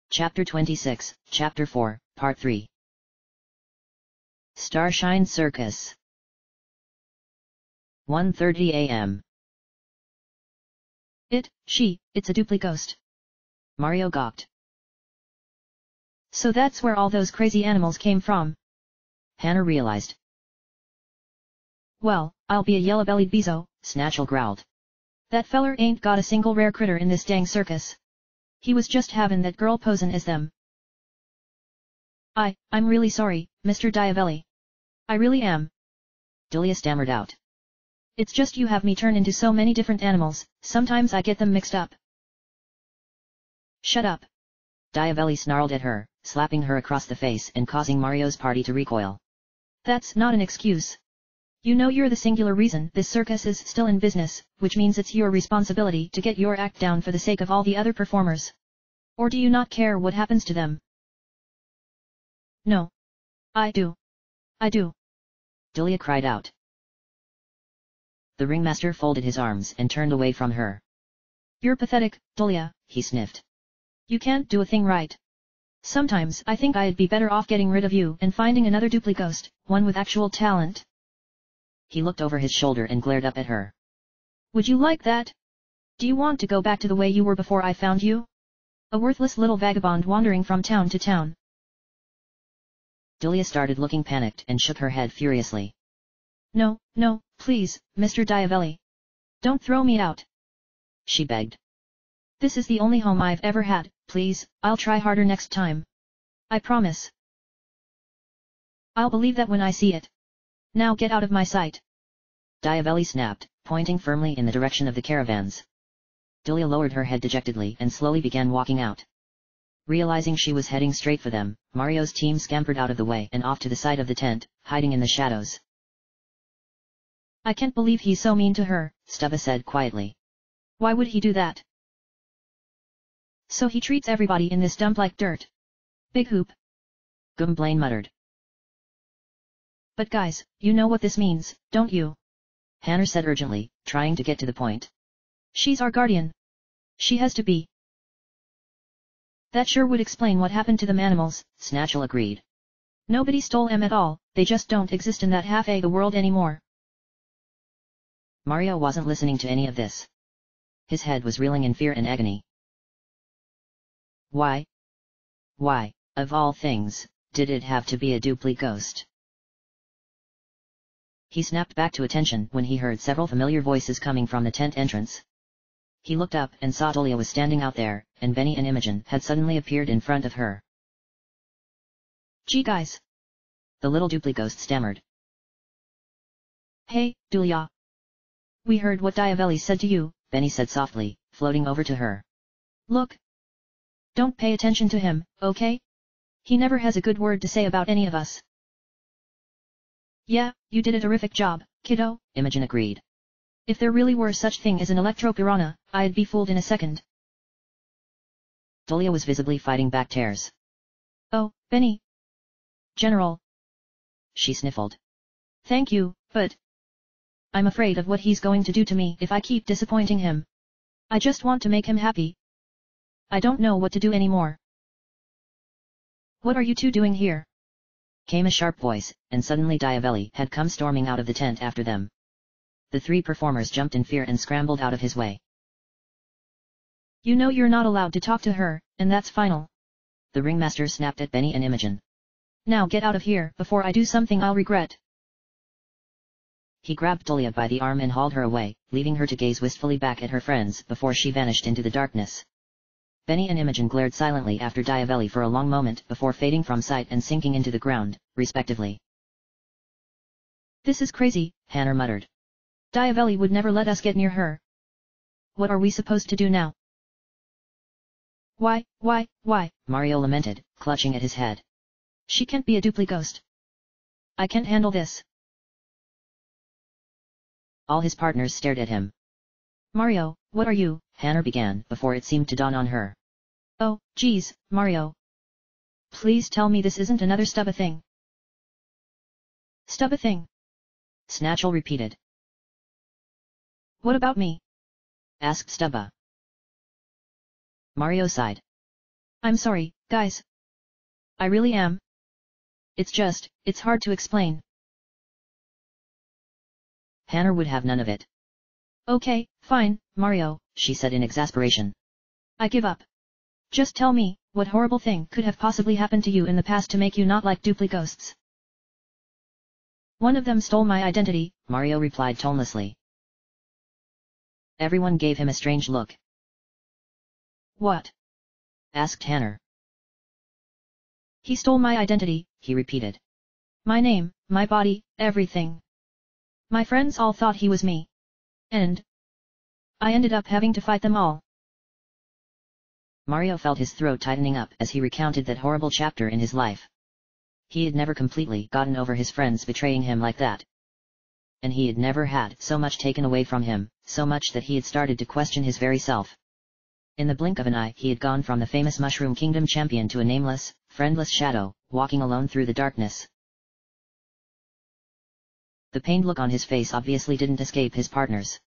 Chapter 26, Chapter 4, Part 3. Starshine Circus. 1:30 a.m. It's a duplicate. Mario gawked. So that's where all those crazy animals came from. Hannah realized. Well, I'll be a yellow-bellied bezo, Snatchel growled. That feller ain't got a single rare critter in this dang circus. He was just having that girl posin' as them. I'm really sorry, Mr. Diavelli. I really am. Delia stammered out. It's just you have me turn into so many different animals, sometimes I get them mixed up. Shut up. Diavelli snarled at her, slapping her across the face and causing Mario's party to recoil. That's not an excuse. You know you're the singular reason this circus is still in business, which means it's your responsibility to get your act down for the sake of all the other performers. Or do you not care what happens to them? No. I do. Delia cried out. The ringmaster folded his arms and turned away from her. You're pathetic, Delia, he sniffed. You can't do a thing right. Sometimes I think I'd be better off getting rid of you and finding another duplicate, one with actual talent. He looked over his shoulder and glared up at her. Would you like that? Do you want to go back to the way you were before I found you? A worthless little vagabond wandering from town to town. Delia started looking panicked and shook her head furiously. No, please, Mr. Diavelli. Don't throw me out. She begged. This is the only home I've ever had, please, I'll try harder next time. I promise. I'll believe that when I see it. Now get out of my sight. Diavelli snapped, pointing firmly in the direction of the caravans. Delia lowered her head dejectedly and slowly began walking out. Realizing she was heading straight for them, Mario's team scampered out of the way and off to the side of the tent, hiding in the shadows. I can't believe he's so mean to her, Stubba said quietly. Why would he do that? So he treats everybody in this dump like dirt. Big hoop. Gwynplaine muttered. But guys, you know what this means, don't you? Hannah said urgently, trying to get to the point. She's our guardian. She has to be. That sure would explain what happened to them animals, Snatchel agreed. Nobody stole them at all, they just don't exist in that half-a world anymore. Mario wasn't listening to any of this. His head was reeling in fear and agony. Why, of all things, did it have to be a duplicate? He snapped back to attention when he heard several familiar voices coming from the tent entrance. He looked up and saw Delia was standing out there, and Benny and Imogen had suddenly appeared in front of her. Gee guys! The little duplicate stammered. Hey, Delia. We heard what Diavelli said to you, Benny said softly, floating over to her. Look. Don't pay attention to him, okay? He never has a good word to say about any of us. Yeah, you did a terrific job, kiddo, Imogen agreed. If there really were such thing as an electro-piranha, I'd be fooled in a second. Delia was visibly fighting back tears. Oh, Benny. General. She sniffled. Thank you, but I'm afraid of what he's going to do to me if I keep disappointing him. I just want to make him happy. I don't know what to do anymore. What are you two doing here? Came a sharp voice, and suddenly Diavelli had come storming out of the tent after them. The three performers jumped in fear and scrambled out of his way. You know you're not allowed to talk to her, and that's final. The ringmaster snapped at Benny and Imogen. Now get out of here before I do something I'll regret. He grabbed Delia by the arm and hauled her away, leaving her to gaze wistfully back at her friends before she vanished into the darkness. Benny and Imogen glared silently after Diavelli for a long moment before fading from sight and sinking into the ground, respectively. This is crazy, Hannah muttered. Diavelli would never let us get near her. What are we supposed to do now? Why, Mario lamented, clutching at his head. She can't be a duplicate. I can't handle this. All his partners stared at him. Mario, what are you? Hannah began before it seemed to dawn on her. Oh, geez, Mario. Please tell me this isn't another Stubba thing. Stubba thing? Snatchel repeated. What about me? Asked Stubba. Mario sighed. I'm sorry, Guys. I really am. It's hard to explain. Hannah would have none of it. Okay, fine, Mario, she said in exasperation. I give up. Just tell me, what horrible thing could have possibly happened to you in the past to make you not like dupli-ghosts? One of them stole my identity, Mario replied tonelessly. Everyone gave him a strange look. What? Asked Hannah. He stole my identity, he repeated. My name, my body, everything. My friends all thought he was me. And I ended up having to fight them all. Mario felt his throat tightening up as he recounted that horrible chapter in his life. He had never completely gotten over his friends betraying him like that. And he had never had so much taken away from him, so much that he had started to question his very self. In the blink of an eye he had gone from the famous Mushroom Kingdom champion to a nameless, friendless shadow, walking alone through the darkness. The pained look on his face obviously didn't escape his partners.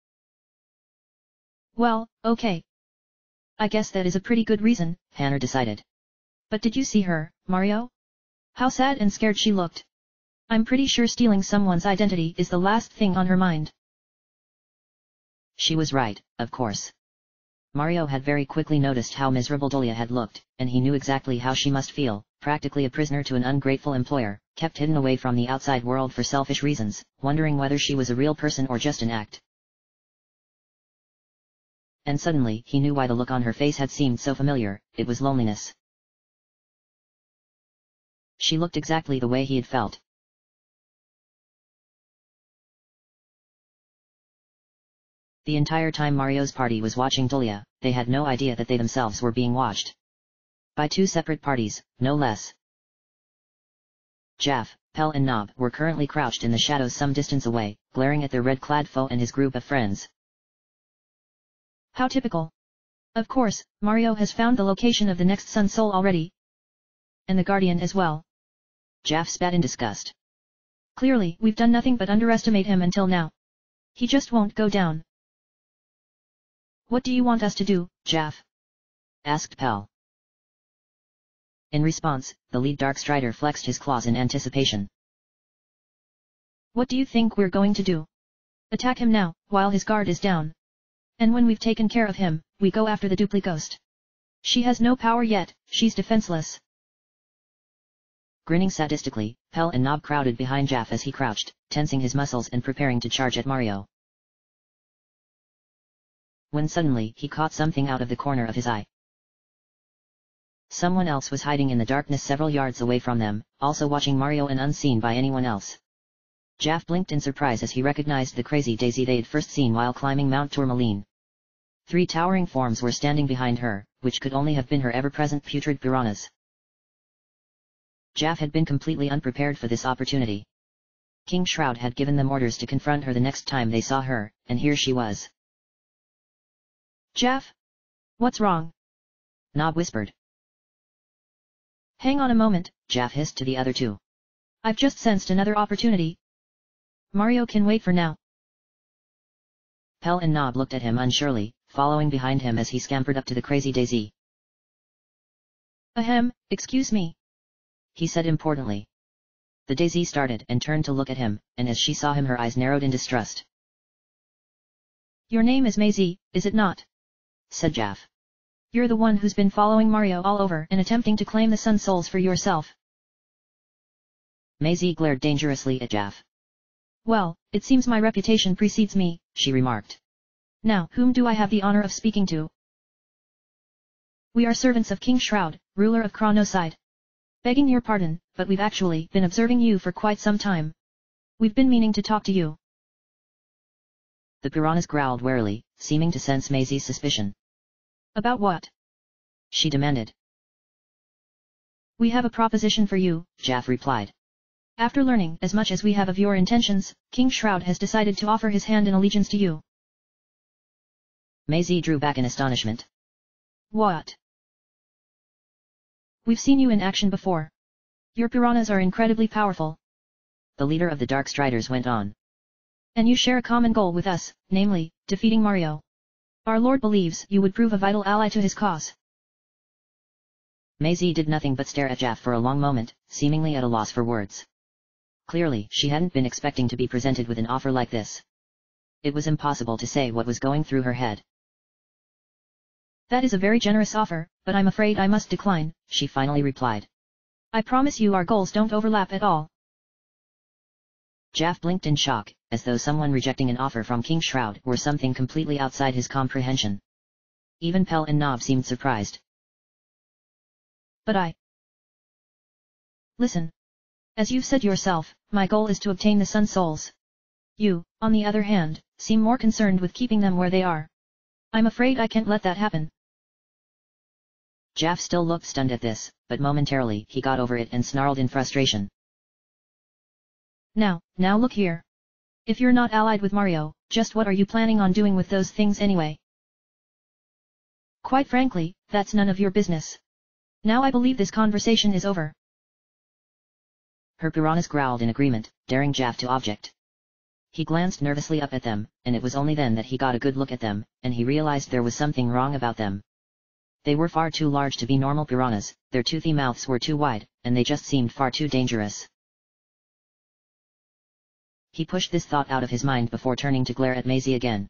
Well, okay. I guess that is a pretty good reason, Hannah decided. But did you see her, Mario? How sad and scared she looked. I'm pretty sure stealing someone's identity is the last thing on her mind. She was right, of course. Mario had very quickly noticed how miserable Dolia had looked, and he knew exactly how she must feel, practically a prisoner to an ungrateful employer, kept hidden away from the outside world for selfish reasons, wondering whether she was a real person or just an act. And suddenly he knew why the look on her face had seemed so familiar, it was loneliness. She looked exactly the way he had felt. The entire time Mario's party was watching Dolia, they had no idea that they themselves were being watched. By two separate parties, no less. Jaff, Pell and Nob were currently crouched in the shadows some distance away, glaring at their red-clad foe and his group of friends. How typical. Of course, Mario has found the location of the next Sun Soul already. And the Guardian as well. Jaff spat in disgust. Clearly, we've done nothing but underestimate him until now. He just won't go down. What do you want us to do, Jaff? Asked Pell. In response, the lead Dark Strider flexed his claws in anticipation. What do you think we're going to do? Attack him now, while his guard is down. And when we've taken care of him, we go after the dupli-ghost. She has no power yet, she's defenseless. Grinning sadistically, Pell and Nob crowded behind Jaff as he crouched, tensing his muscles and preparing to charge at Mario. When suddenly he caught something out of the corner of his eye. Someone else was hiding in the darkness several yards away from them, also watching Mario and unseen by anyone else. Jaff blinked in surprise as he recognized the crazy Daisy they'd first seen while climbing Mount Tourmaline. 3 towering forms were standing behind her, which could only have been her ever-present putrid piranhas. Jaff had been completely unprepared for this opportunity. King Shroud had given them orders to confront her the next time they saw her, and here she was. Jaff? What's wrong? Nob whispered. Hang on a moment, Jaff hissed to the other two. I've just sensed another opportunity. Mario can wait for now. Pell and Nob looked at him unsurely, following behind him as he scampered up to the crazy Daisy. Ahem, excuse me. He said importantly. The Daisy started and turned to look at him, and as she saw him her eyes narrowed in distrust. Your name is Maisie, is it not? Said Jaff. You're the one who's been following Mario all over and attempting to claim the Sun Souls for yourself. Maisie glared dangerously at Jaff. Well, it seems my reputation precedes me, she remarked. Now, whom do I have the honor of speaking to? We are servants of King Shroud, ruler of Chronoside. Begging your pardon, but we've actually been observing you for quite some time. We've been meaning to talk to you. The piranhas growled warily, seeming to sense Maisie's suspicion. About what? She demanded. We have a proposition for you, Jaff replied. After learning as much as we have of your intentions, King Shroud has decided to offer his hand in allegiance to you. Maisie drew back in astonishment. What? We've seen you in action before. Your piranhas are incredibly powerful. The leader of the Dark Striders went on. And you share a common goal with us, namely, defeating Mario. Our Lord believes you would prove a vital ally to his cause. Maisie did nothing but stare at Jaff for a long moment, seemingly at a loss for words. Clearly, she hadn't been expecting to be presented with an offer like this. It was impossible to say what was going through her head. That is a very generous offer, but I'm afraid I must decline, she finally replied. I promise you our goals don't overlap at all. Jaff blinked in shock, as though someone rejecting an offer from King Shroud were something completely outside his comprehension. Even Pell and Nob seemed surprised. But Listen. As you've said yourself, my goal is to obtain the Sun Souls. You, on the other hand, seem more concerned with keeping them where they are. I'm afraid I can't let that happen. Jaff still looked stunned at this, but momentarily he got over it and snarled in frustration. Now look here. If you're not allied with Mario, just what are you planning on doing with those things anyway? Quite frankly, that's none of your business. Now I believe this conversation is over. Her piranhas growled in agreement, daring Jaff to object. He glanced nervously up at them, and it was only then that he got a good look at them, and he realized there was something wrong about them. They were far too large to be normal piranhas, their toothy mouths were too wide, and they just seemed far too dangerous. He pushed this thought out of his mind before turning to glare at Maisie again.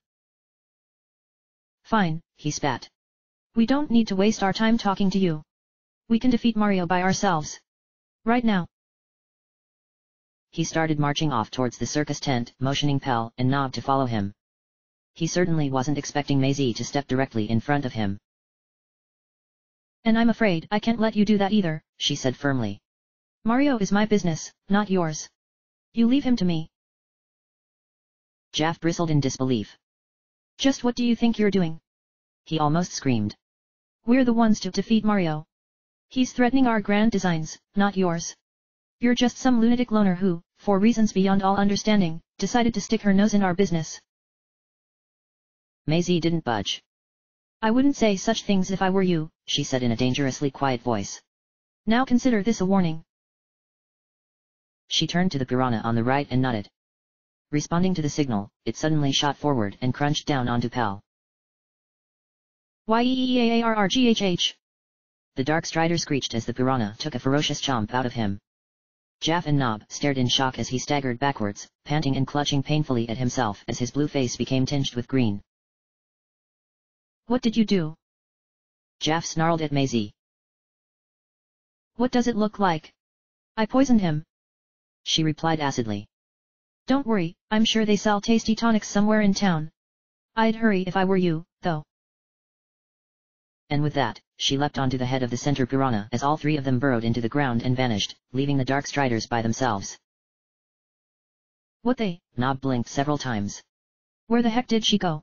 Fine, he spat. We don't need to waste our time talking to you. We can defeat Mario by ourselves. Right now. He started marching off towards the circus tent, motioning Pell and Nob to follow him. He certainly wasn't expecting Maisie to step directly in front of him. And I'm afraid I can't let you do that either, she said firmly. Mario is my business, not yours. You leave him to me. Jaff bristled in disbelief. Just what do you think you're doing? He almost screamed. We're the ones to defeat Mario. He's threatening our grand designs, not yours. You're just some lunatic loner who, for reasons beyond all understanding, decided to stick her nose in our business. Maisie didn't budge. I wouldn't say such things if I were you, she said in a dangerously quiet voice. Now consider this a warning. She turned to the piranha on the right and nodded. Responding to the signal, it suddenly shot forward and crunched down onto Pell. Yeearrghh. The Dark Strider screeched as the piranha took a ferocious chomp out of him. Jaff and Nob stared in shock as he staggered backwards, panting and clutching painfully at himself as his blue face became tinged with green. What did you do? Jaff snarled at Maisie. What does it look like? I poisoned him. She replied acidly. Don't worry, I'm sure they sell tasty tonics somewhere in town. I'd hurry if I were you, though. And with that, she leapt onto the head of the center piranha as all three of them burrowed into the ground and vanished, leaving the Dark Striders by themselves. What they? Nob blinked several times. Where the heck did she go?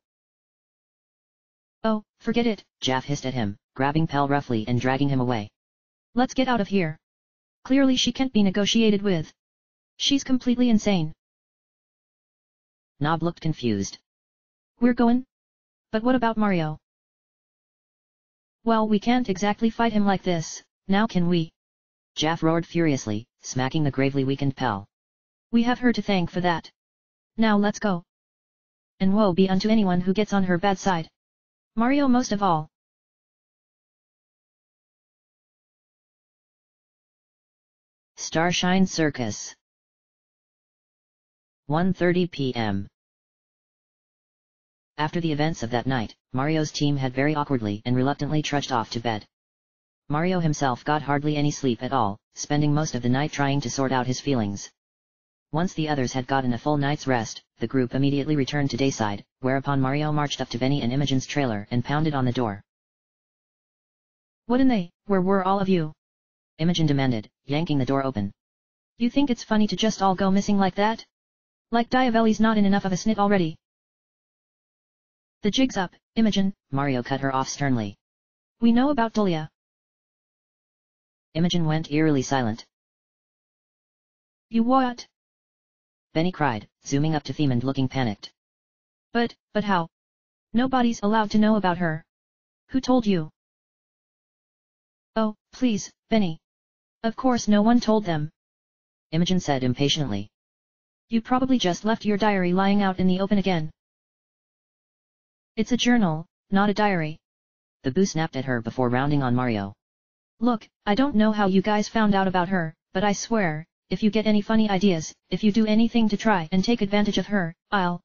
Oh, forget it, Jaff hissed at him, grabbing Pell roughly and dragging him away. Let's get out of here. Clearly she can't be negotiated with. She's completely insane. Nob looked confused. We're going? But what about Mario? Well, we can't exactly fight him like this, now can we? Jaff roared furiously, smacking the gravely weakened Pell. We have her to thank for that. Now let's go. And woe be unto anyone who gets on her bad side. Mario most of all. Starshine Circus. 1:30 p.m. After the events of that night, Mario's team had very awkwardly and reluctantly trudged off to bed. Mario himself got hardly any sleep at all, spending most of the night trying to sort out his feelings. Once the others had gotten a full night's rest, the group immediately returned to Dayside, whereupon Mario marched up to Benny and Imogen's trailer and pounded on the door. What in the, where were all of you? Imogen demanded, yanking the door open. You think it's funny to just all go missing like that? Like Diavelli's not in enough of a snit already. The jig's up, Imogen, Mario cut her off sternly. We know about Dulia. Imogen went eerily silent. You what? Benny cried, zooming up to Themond looking panicked. But how? Nobody's allowed to know about her. Who told you? Oh, please, Benny. Of course no one told them. Imogen said impatiently. You probably just left your diary lying out in the open again. It's a journal, not a diary. The boo snapped at her before rounding on Mario. Look, I don't know how you guys found out about her, but I swear, if you get any funny ideas, if you do anything to try and take advantage of her, I'll...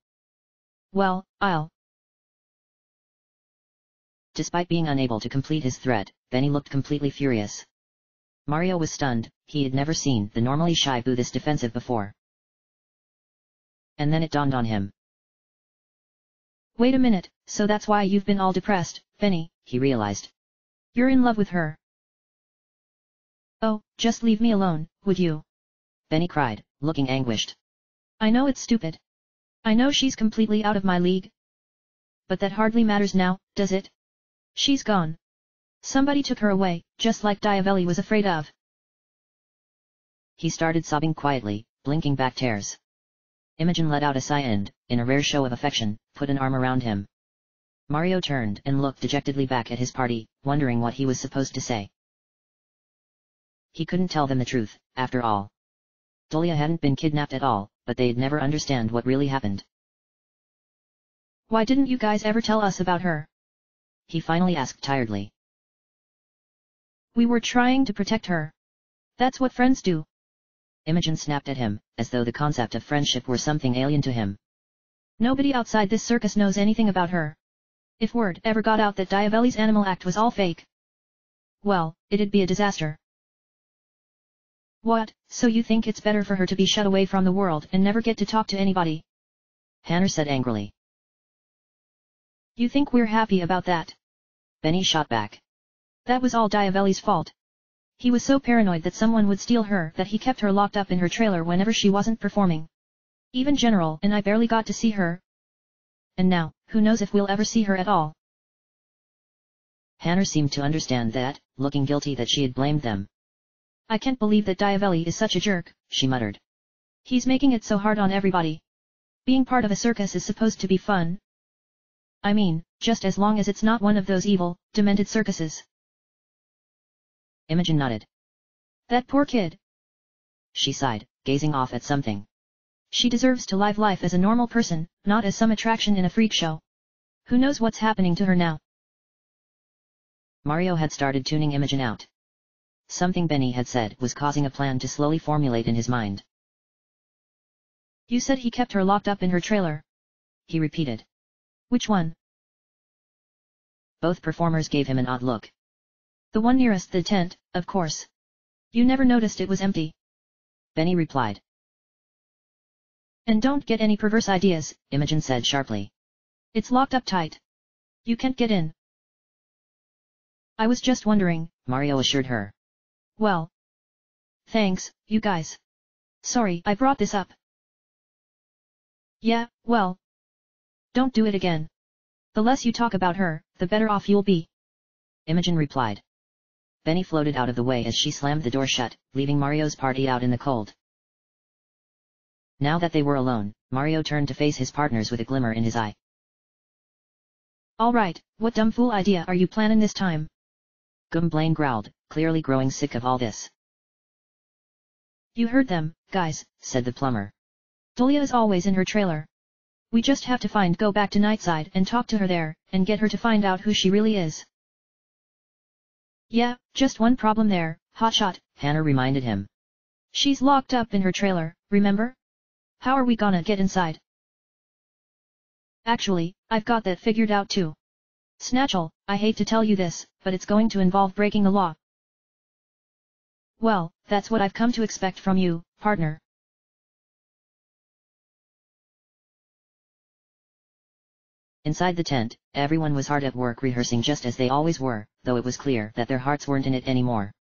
Despite being unable to complete his threat, Benny looked completely furious. Mario was stunned, he had never seen the normally shy Boo this defensive before. And then it dawned on him. Wait a minute, so that's why you've been all depressed, Benny, he realized. You're in love with her. Oh, just leave me alone, would you? Benny cried, looking anguished. I know it's stupid. I know she's completely out of my league. But that hardly matters now, does it? She's gone. Somebody took her away, just like Diavelli was afraid of. He started sobbing quietly, blinking back tears. Imogen let out a sigh and, in a rare show of affection, put an arm around him. Mario turned and looked dejectedly back at his party, wondering what he was supposed to say. He couldn't tell them the truth, after all. Dolia hadn't been kidnapped at all, but they'd never understand what really happened. Why didn't you guys ever tell us about her? He finally asked tiredly. We were trying to protect her. That's what friends do. Imogen snapped at him, as though the concept of friendship were something alien to him. Nobody outside this circus knows anything about her. If word ever got out that Diavelli's animal act was all fake, well, it'd be a disaster. What, so you think it's better for her to be shut away from the world and never get to talk to anybody? Hannah said angrily. You think we're happy about that? Benny shot back. That was all Diavelli's fault. He was so paranoid that someone would steal her that he kept her locked up in her trailer whenever she wasn't performing. Even General and I barely got to see her. And now, who knows if we'll ever see her at all. Hannah seemed to understand that, looking guilty that she had blamed them. I can't believe that Diavelli is such a jerk, she muttered. He's making it so hard on everybody. Being part of a circus is supposed to be fun. I mean, just as long as it's not one of those evil, demented circuses. Imogen nodded. That poor kid. She sighed, gazing off at something. She deserves to live life as a normal person, not as some attraction in a freak show. Who knows what's happening to her now? Mario had started tuning Imogen out. Something Benny had said was causing a plan to slowly formulate in his mind. You said he kept her locked up in her trailer. He repeated. Which one? Both performers gave him an odd look. The one nearest the tent, of course. You never noticed it was empty. Benny replied. And don't get any perverse ideas, Imogen said sharply. It's locked up tight. You can't get in. I was just wondering, Mario assured her. Well. Thanks, you guys. Sorry I brought this up. Yeah, well. Don't do it again. The less you talk about her, the better off you'll be. Imogen replied. Benny floated out of the way as she slammed the door shut, leaving Mario's party out in the cold. Now that they were alone, Mario turned to face his partners with a glimmer in his eye. All right, what dumb fool idea are you planning this time? Blaine growled, clearly growing sick of all this. You heard them, guys, said the plumber. Dolia is always in her trailer. We just have to go back to Nightside and talk to her there, and get her to find out who she really is. Yeah, just one problem there, hotshot, Hannah reminded him. She's locked up in her trailer, remember? How are we gonna get inside? Actually, I've got that figured out too. Snatchel, I hate to tell you this, but it's going to involve breaking the law. Well, that's what I've come to expect from you, partner. Inside the tent, everyone was hard at work rehearsing just as they always were, though it was clear that their hearts weren't in it anymore.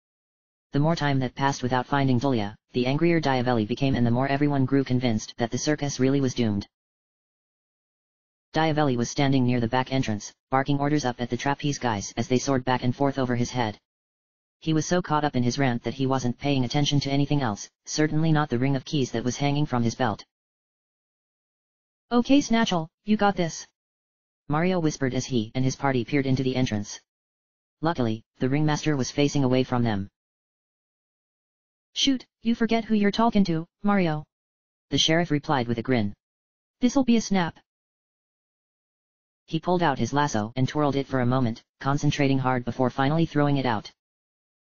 The more time that passed without finding Dolia, the angrier Diavelli became and the more everyone grew convinced that the circus really was doomed. Diavelli was standing near the back entrance, barking orders up at the trapeze guys as they soared back and forth over his head. He was so caught up in his rant that he wasn't paying attention to anything else, certainly not the ring of keys that was hanging from his belt. Okay Snatchel, you got this. Mario whispered as he and his party peered into the entrance. Luckily, the ringmaster was facing away from them. Shoot, you forget who you're talking to, Mario. The sheriff replied with a grin. This'll be a snap. He pulled out his lasso and twirled it for a moment, concentrating hard before finally throwing it out.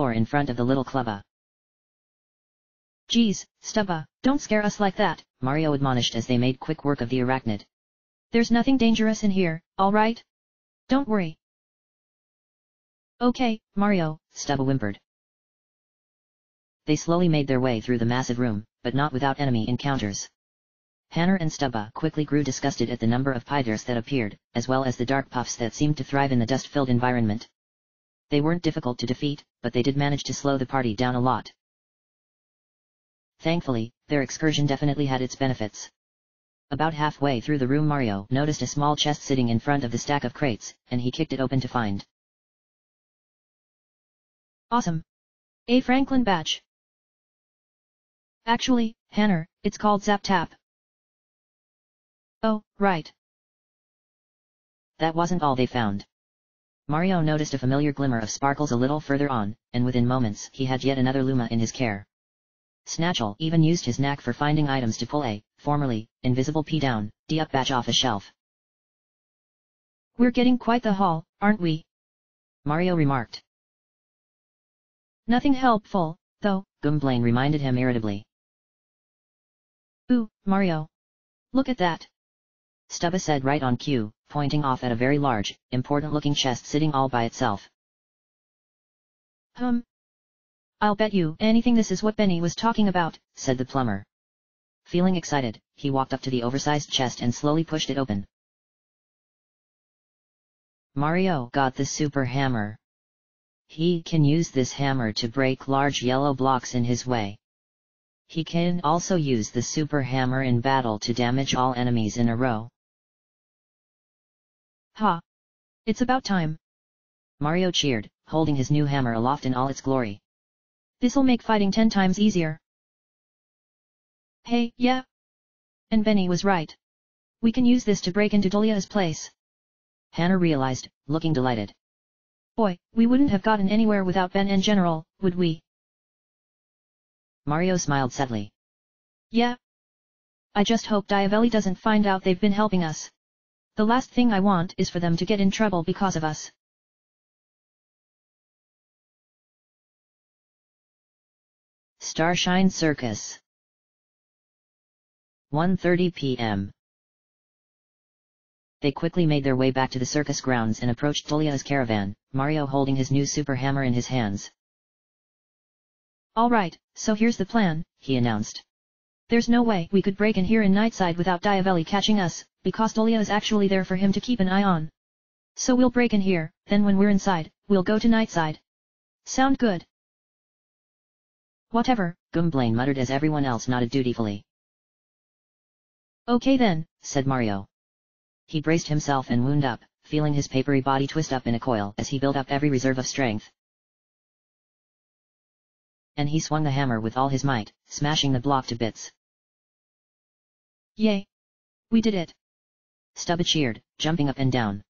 floor in front of the little clubba. Geez, Stubba, don't scare us like that, Mario admonished as they made quick work of the arachnid. There's nothing dangerous in here, alright? Don't worry. Okay, Mario, Stubba whimpered. They slowly made their way through the massive room, but not without enemy encounters. Hanner and Stubba quickly grew disgusted at the number of piders that appeared, as well as the dark puffs that seemed to thrive in the dust-filled environment. They weren't difficult to defeat, but they did manage to slow the party down a lot. Thankfully, their excursion definitely had its benefits. About halfway through the room Mario noticed a small chest sitting in front of the stack of crates, and he kicked it open to find. Awesome. A Franklin badge. Actually, Hanner, it's called Zap Tap. Oh, right. That wasn't all they found. Mario noticed a familiar glimmer of sparkles a little further on, and within moments he had yet another Luma in his care. Snatchel even used his knack for finding items to pull a, formerly, invisible P-down-D-up batch off a shelf. We're getting quite the haul, aren't we? Mario remarked. Nothing helpful, though, Gwynplaine reminded him irritably. Ooh, Mario. Look at that. Stubba said right on cue, pointing off at a very large, important-looking chest sitting all by itself. I'll bet you anything this is what Benny was talking about, said the plumber. Feeling excited, he walked up to the oversized chest and slowly pushed it open. Mario got the super hammer. He can use this hammer to break large yellow blocks in his way. He can also use the super hammer in battle to damage all enemies in a row. Ha! It's about time. Mario cheered, holding his new hammer aloft in all its glory. This'll make fighting 10 times easier. Hey, yeah. And Benny was right. We can use this to break into Dahlia's place. Hannah realized, looking delighted. Boy, we wouldn't have gotten anywhere without Ben and General, would we? Mario smiled sadly. Yeah. I just hope Diavelli doesn't find out they've been helping us. The last thing I want is for them to get in trouble because of us. Starshine Circus. 1:30 p.m. They quickly made their way back to the circus grounds and approached Dahlia's caravan, Mario holding his new super hammer in his hands. Alright, so here's the plan, he announced. There's no way we could break in here in Nightside without Diavelli catching us, because Dahlia is actually there for him to keep an eye on. So we'll break in here, then when we're inside, we'll go to Nightside. Sound good? Whatever, Gwynplaine muttered as everyone else nodded dutifully. Okay then, said Mario. He braced himself and wound up, feeling his papery body twist up in a coil as he built up every reserve of strength. And he swung the hammer with all his might, smashing the block to bits. Yay! We did it! Stubba cheered, jumping up and down.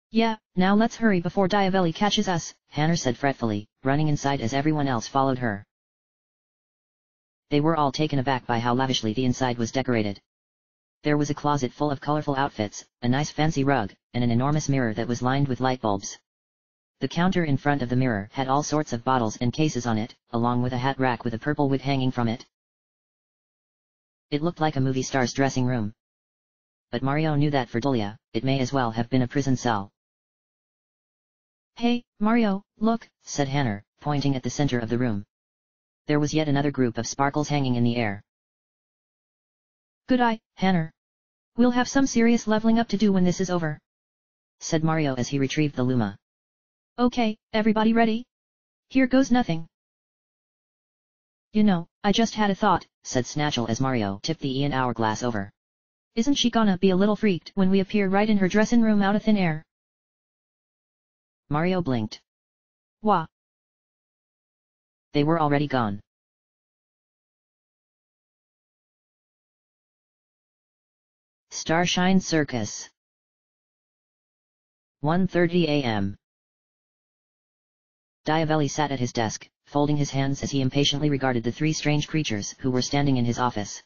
Yeah, now let's hurry before Diavelli catches us, Hannah said fretfully, running inside as everyone else followed her. They were all taken aback by how lavishly the inside was decorated. There was a closet full of colorful outfits, a nice fancy rug, and an enormous mirror that was lined with light bulbs. The counter in front of the mirror had all sorts of bottles and cases on it, along with a hat rack with a purple wig hanging from it. It looked like a movie star's dressing room. But Mario knew that for Dahlia, it may as well have been a prison cell. Hey, Mario, look, said Hannah, pointing at the center of the room. There was yet another group of sparkles hanging in the air. Good eye, Hannah. We'll have some serious leveling up to do when this is over, said Mario as he retrieved the Luma. Okay, everybody ready? Here goes nothing. You know, I just had a thought, said Snatchel as Mario tipped the Ian hourglass over. Isn't she gonna be a little freaked when we appear right in her dressing room out of thin air? Mario blinked. Wah! They were already gone. Starshine Circus. 1:30 a.m. Diavelli sat at his desk, folding his hands as he impatiently regarded the three strange creatures who were standing in his office.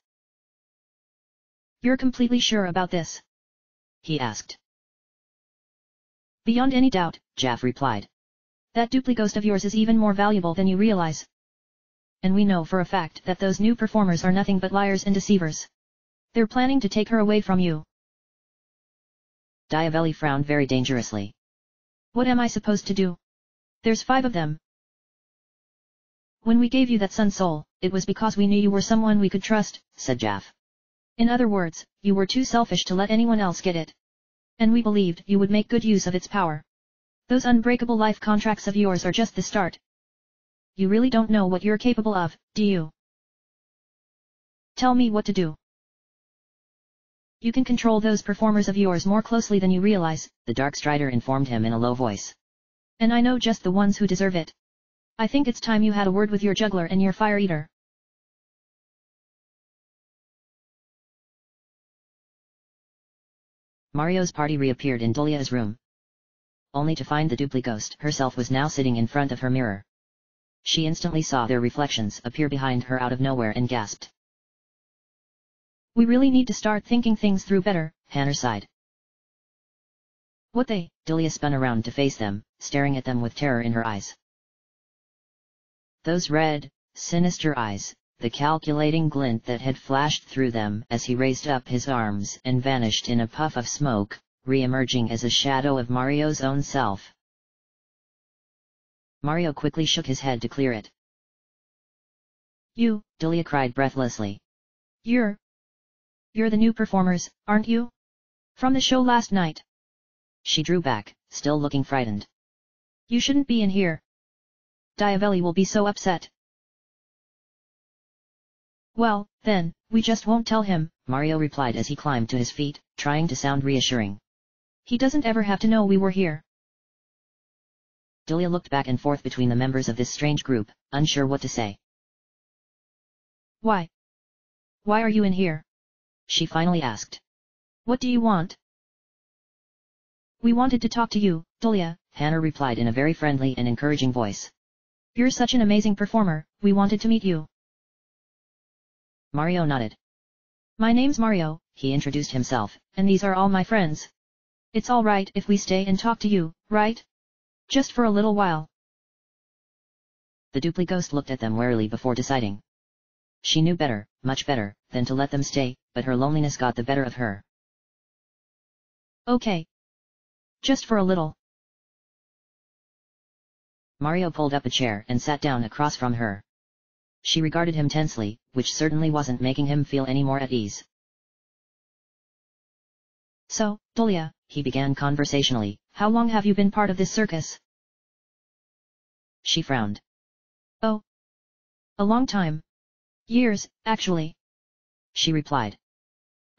You're completely sure about this? He asked. Beyond any doubt, Jaff replied. That duplicate of yours is even more valuable than you realize. And we know for a fact that those new performers are nothing but liars and deceivers. They're planning to take her away from you. Diavelli frowned very dangerously. What am I supposed to do? There's 5 of them. When we gave you that Sun Soul, it was because we knew you were someone we could trust, said Jaff. In other words, you were too selfish to let anyone else get it. And we believed you would make good use of its power. Those unbreakable life contracts of yours are just the start. You really don't know what you're capable of, do you? Tell me what to do. You can control those performers of yours more closely than you realize, the Dark Strider informed him in a low voice. And I know just the ones who deserve it. I think it's time you had a word with your juggler and your fire eater. Mario's party reappeared in Dahlia's room. Only to find the duplicate herself was now sitting in front of her mirror. She instantly saw their reflections appear behind her out of nowhere and gasped. We really need to start thinking things through better, Hannah sighed. What they? Dahlia spun around to face them, staring at them with terror in her eyes. Those red, sinister eyes, the calculating glint that had flashed through them as he raised up his arms and vanished in a puff of smoke, re-emerging as a shadow of Mario's own self. Mario quickly shook his head to clear it. You, Delia cried breathlessly. You're the new performers, aren't you? From the show last night. She drew back, still looking frightened. You shouldn't be in here. Diavelli will be so upset. Well, then, we just won't tell him, Mario replied as he climbed to his feet, trying to sound reassuring. He doesn't ever have to know we were here. Delia looked back and forth between the members of this strange group, unsure what to say. Why? Why are you in here? She finally asked. What do you want? We wanted to talk to you, Delia, Hannah replied in a very friendly and encouraging voice. You're such an amazing performer, we wanted to meet you. Mario nodded. My name's Mario, he introduced himself, and these are all my friends. It's all right if we stay and talk to you, right? Just for a little while. The duplicate looked at them warily before deciding. She knew better, much better, than to let them stay, but her loneliness got the better of her. Okay. Just for a little. Mario pulled up a chair and sat down across from her. She regarded him tensely, which certainly wasn't making him feel any more at ease. So, Delia, he began conversationally, how long have you been part of this circus? She frowned. Oh. A long time. Years, actually. She replied.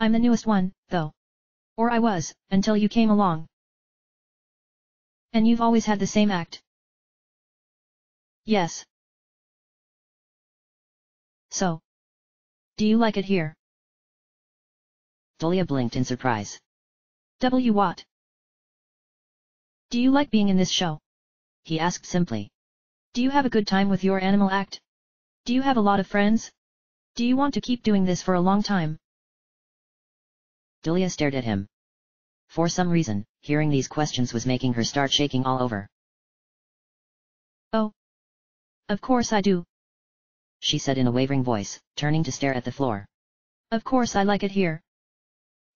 I'm the newest one, though. Or I was, until you came along. And you've always had the same act. Yes. So. Do you like it here? Delia blinked in surprise. What? Do you like being in this show? He asked simply. Do you have a good time with your animal act? Do you have a lot of friends? Do you want to keep doing this for a long time? Delia stared at him. For some reason, hearing these questions was making her start shaking all over. Oh. Of course I do. She said in a wavering voice, turning to stare at the floor. Of course I like it here.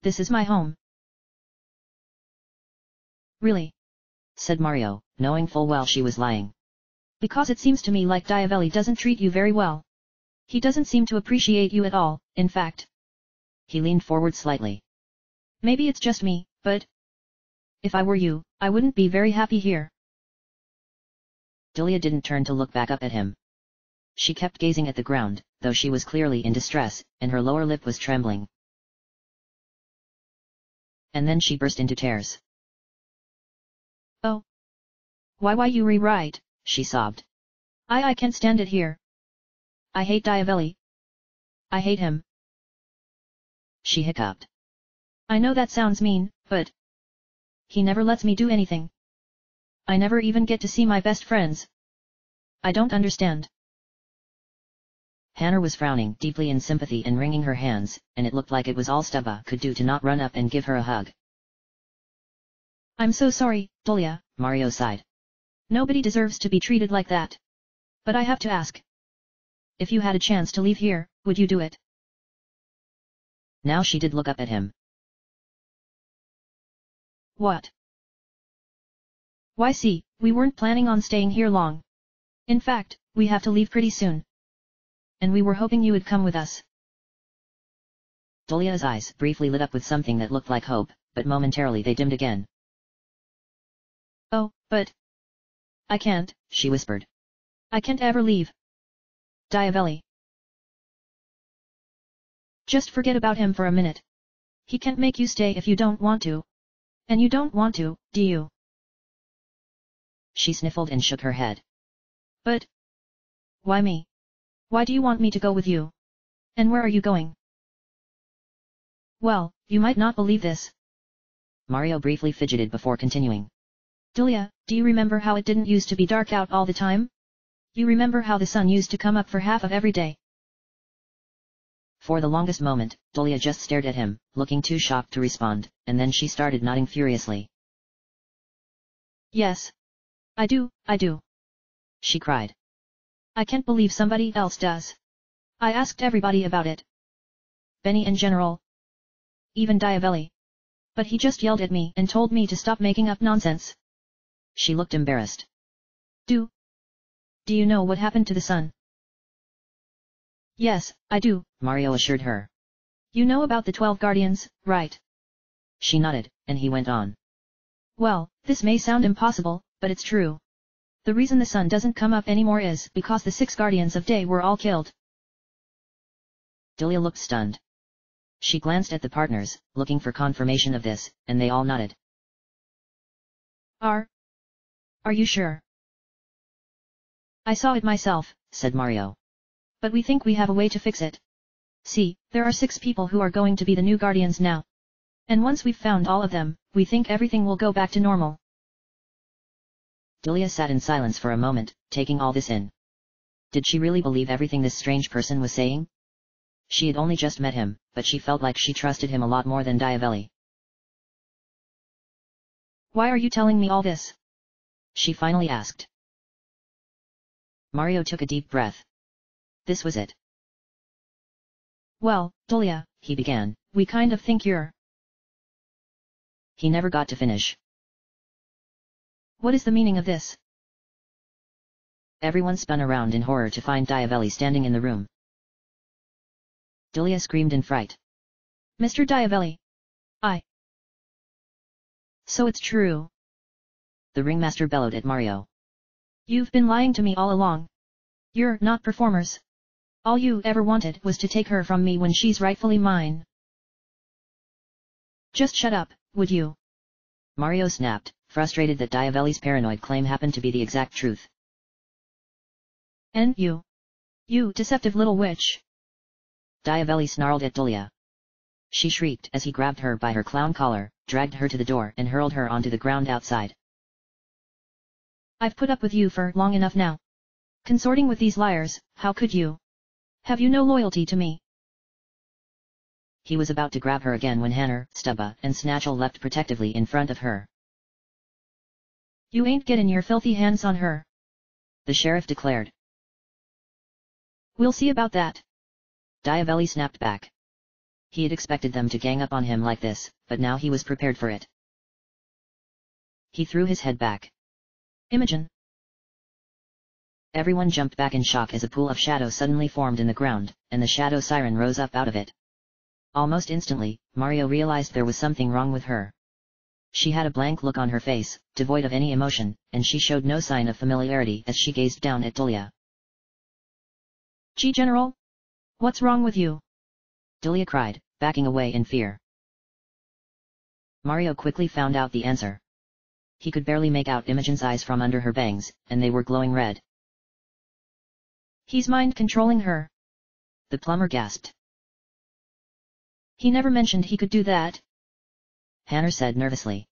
This is my home. Really? Said Mario, knowing full well she was lying. Because it seems to me like Diavelli doesn't treat you very well. He doesn't seem to appreciate you at all, in fact. He leaned forward slightly. Maybe it's just me, but if I were you, I wouldn't be very happy here. Delia didn't turn to look back up at him. She kept gazing at the ground, though she was clearly in distress, and her lower lip was trembling. And then she burst into tears. Oh. Why you rewrite? She sobbed. I can't stand it here. I hate Diavelli. I hate him. She hiccuped. I know that sounds mean, but he never lets me do anything. I never even get to see my best friends. I don't understand. Hannah was frowning deeply in sympathy and wringing her hands, and it looked like it was all Stubba could do to not run up and give her a hug. I'm so sorry, Delia, Mario sighed. Nobody deserves to be treated like that. But I have to ask. If you had a chance to leave here, would you do it? Now she did look up at him. What? Why see, we weren't planning on staying here long. In fact, we have to leave pretty soon. And we were hoping you would come with us. Delia's eyes briefly lit up with something that looked like hope, but momentarily they dimmed again. Oh, but I can't, she whispered. I can't ever leave. Diavelli. Just forget about him for a minute. He can't make you stay if you don't want to. And you don't want to, do you? She sniffled and shook her head. But why me? Why do you want me to go with you? And where are you going? Well, you might not believe this. Mario briefly fidgeted before continuing. Delia, do you remember how it didn't used to be dark out all the time? You remember how the sun used to come up for half of every day? For the longest moment, Delia just stared at him, looking too shocked to respond, and then she started nodding furiously. Yes. I do, she cried. I can't believe somebody else does. I asked everybody about it. Benny in general. Even Diavelli. But he just yelled at me and told me to stop making up nonsense. She looked embarrassed. Do you know what happened to the sun? Yes, I do, Mario assured her. You know about the 12 guardians, right? She nodded, and he went on. Well, this may sound impossible, but it's true. The reason the sun doesn't come up anymore is because the 6 guardians of day were all killed. Delia looked stunned. She glanced at the partners, looking for confirmation of this, and they all nodded. Are you sure? I saw it myself, said Mario. But we think we have a way to fix it. See, there are 6 people who are going to be the new guardians now. And once we've found all of them, we think everything will go back to normal. Delia sat in silence for a moment, taking all this in. Did she really believe everything this strange person was saying? She had only just met him, but she felt like she trusted him a lot more than Diavelli. Why are you telling me all this? She finally asked. Mario took a deep breath. This was it. Well, Delia, he began, we kind of think you're... He never got to finish. What is the meaning of this? Everyone spun around in horror to find Diavelli standing in the room. Delia screamed in fright. Mr. Diavelli. So it's true. The ringmaster bellowed at Mario. You've been lying to me all along. You're not performers. All you ever wanted was to take her from me when she's rightfully mine. Just shut up, would you? Mario snapped, frustrated that Diavelli's paranoid claim happened to be the exact truth. And you deceptive little witch. Diavelli snarled at Delia. She shrieked as he grabbed her by her clown collar, dragged her to the door and hurled her onto the ground outside. I've put up with you for long enough now. Consorting with these liars, how could you? Have you no loyalty to me? He was about to grab her again when Hanner, Stubba, and Snatchel leapt protectively in front of her. You ain't getting your filthy hands on her, the sheriff declared. We'll see about that. Diavelli snapped back. He had expected them to gang up on him like this, but now he was prepared for it. He threw his head back. Imogen. Everyone jumped back in shock as a pool of shadow suddenly formed in the ground, and the shadow siren rose up out of it. Almost instantly, Mario realized there was something wrong with her. She had a blank look on her face, devoid of any emotion, and she showed no sign of familiarity as she gazed down at Delia. Gee, General? What's wrong with you? Delia cried, backing away in fear. Mario quickly found out the answer. He could barely make out Imogen's eyes from under her bangs, and they were glowing red. He's mind-controlling her. The plumber gasped. He never mentioned he could do that. Hanner said nervously.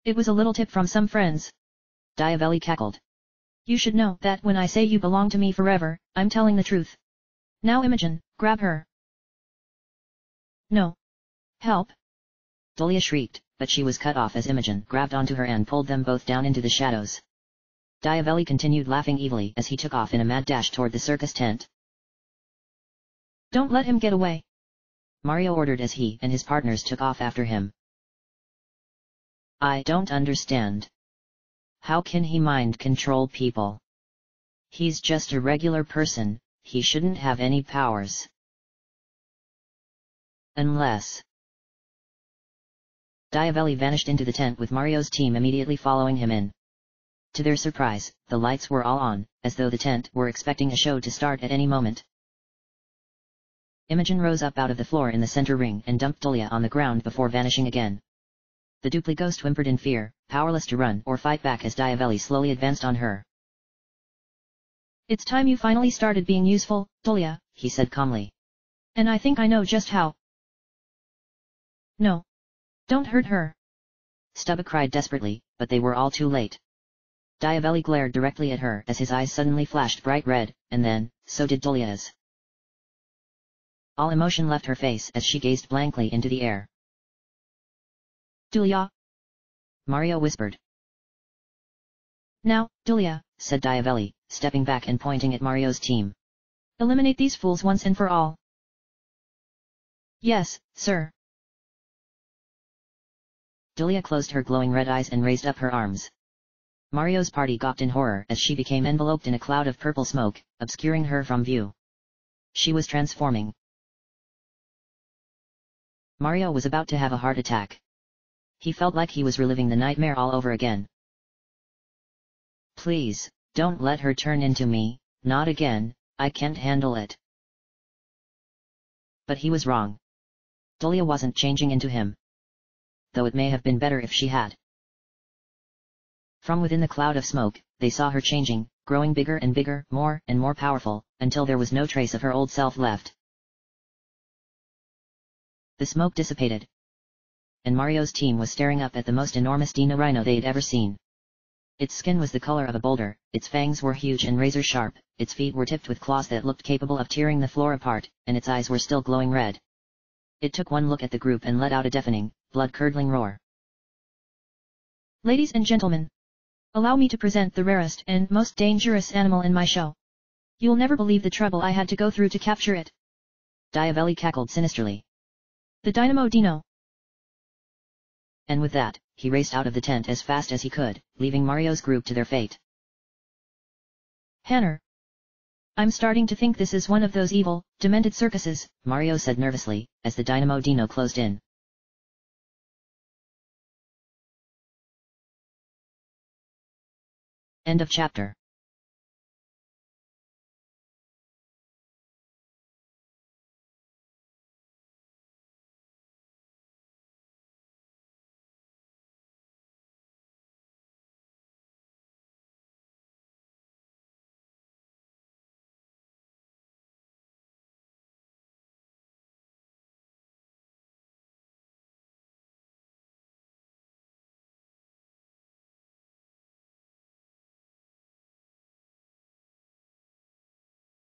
It was a little tip from some friends. Diavelli cackled. You should know that when I say you belong to me forever, I'm telling the truth. Now Imogen, grab her. No. Help. Delia shrieked, but she was cut off as Imogen grabbed onto her and pulled them both down into the shadows. Diavelli continued laughing evilly as he took off in a mad dash toward the circus tent. Don't let him get away, Mario ordered as he and his partners took off after him. I don't understand. How can he mind control people? He's just a regular person, he shouldn't have any powers. Unless... Diavelli vanished into the tent with Mario's team immediately following him in. To their surprise, the lights were all on, as though the tent were expecting a show to start at any moment. Imogen rose up out of the floor in the center ring and dumped Delia on the ground before vanishing again. The Dupli ghost whimpered in fear, powerless to run or fight back as Diavelli slowly advanced on her. It's time you finally started being useful, Delia, he said calmly. And I think I know just how. No. Don't hurt her. Stubba cried desperately, but they were all too late. Diavelli glared directly at her as his eyes suddenly flashed bright red, and then, so did Delia's. All emotion left her face as she gazed blankly into the air. Delia? Mario whispered. Now, Delia, said Diavelli, stepping back and pointing at Mario's team. Eliminate these fools once and for all. Yes, sir. Delia closed her glowing red eyes and raised up her arms. Mario's party gawked in horror as she became enveloped in a cloud of purple smoke, obscuring her from view. She was transforming. Mario was about to have a heart attack. He felt like he was reliving the nightmare all over again. Please, don't let her turn into me, not again, I can't handle it. But he was wrong. Delia wasn't changing into him. Though it may have been better if she had. From within the cloud of smoke, they saw her changing, growing bigger and bigger, more and more powerful, until there was no trace of her old self left. The smoke dissipated. And Mario's team was staring up at the most enormous Dino Rhino they'd ever seen. Its skin was the color of a boulder, its fangs were huge and razor-sharp, its feet were tipped with claws that looked capable of tearing the floor apart, and its eyes were still glowing red. It took one look at the group and let out a deafening, blood-curdling roar. Ladies and gentlemen, allow me to present the rarest and most dangerous animal in my show. You'll never believe the trouble I had to go through to capture it. Diavelli cackled sinisterly. The Dynamo Dino. And with that, he raced out of the tent as fast as he could, leaving Mario's group to their fate. Hanner. I'm starting to think this is one of those evil, demented circuses, Mario said nervously, as the Dynamo Dino closed in. End of chapter.